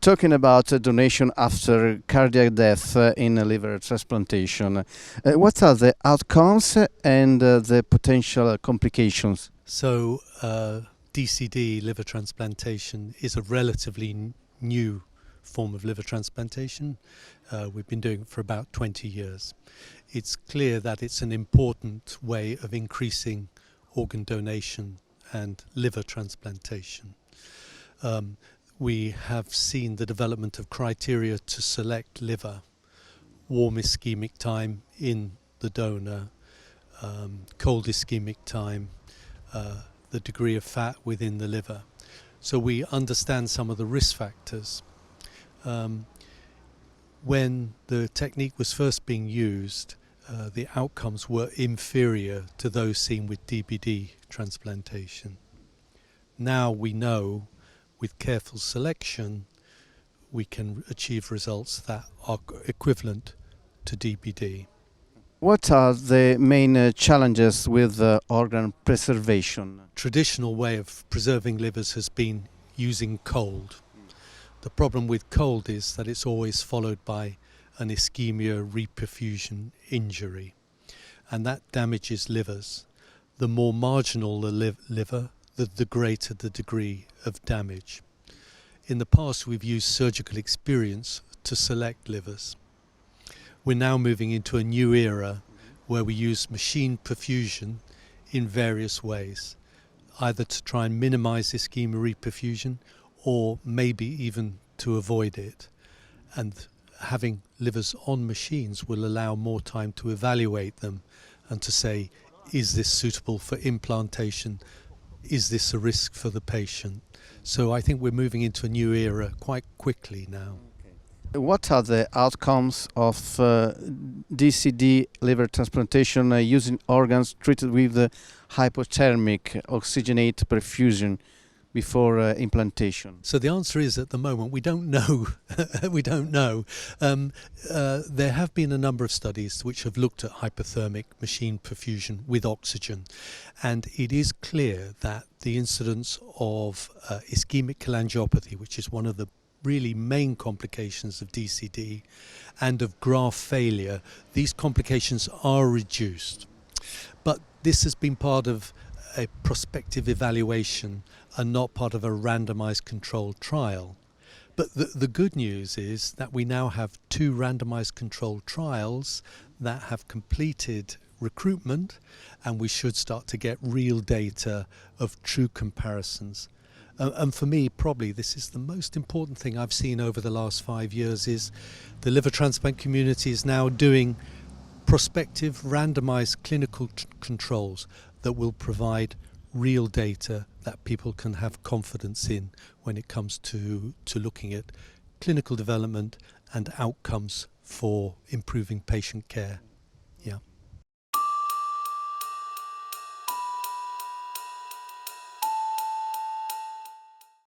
talking about donation after cardiac death in a liver transplantation. What are the outcomes and the potential complications? So, DCD, liver transplantation, is a relatively new form of liver transplantation. We've been doing it for about 20 years. It's clear that it's an important way of increasing organ donation and liver transplantation. We have seen the development of criteria to select liver, warm ischemic time in the donor, cold ischemic time, the degree of fat within the liver. So we understand some of the risk factors. When the technique was first being used, the outcomes were inferior to those seen with DBD transplantation. Now we know, with careful selection, we can achieve results that are equivalent to DBD. What are the main challenges with organ preservation? Traditional way of preserving livers has been using cold. The problem with cold is that it's always followed by an ischemia reperfusion injury, and that damages livers. The more marginal the liver, the greater the degree of damage. In the past, we've used surgical experience to select livers. We're now moving into a new era where we use machine perfusion in various ways, either to try and minimize ischemia reperfusion or maybe even to avoid it. And having livers on machines will allow more time to evaluate them and to say, is this suitable for implantation? Is this a risk for the patient? So I think we're moving into a new era quite quickly now. What are the outcomes of DCD liver transplantation using organs treated with hypothermic oxygenate perfusion before implantation? So the answer is, at the moment, we don't know. We don't know. There have been a number of studies which have looked at hypothermic machine perfusion with oxygen, and it is clear that the incidence of ischemic cholangiopathy, which is one of the really main complications of DCD, and of graft failure, these complications are reduced. But this has been part of a prospective evaluation and not part of a randomized controlled trial. But the good news is that we now have 2 randomized controlled trials that have completed recruitment, and we should start to get real data of true comparisons. And for me, probably this is the most important thing I've seen over the last 5 years, is the liver transplant community is now doing prospective randomized clinical controls that will provide real data that people can have confidence in when it comes to looking at clinical development and outcomes for improving patient care.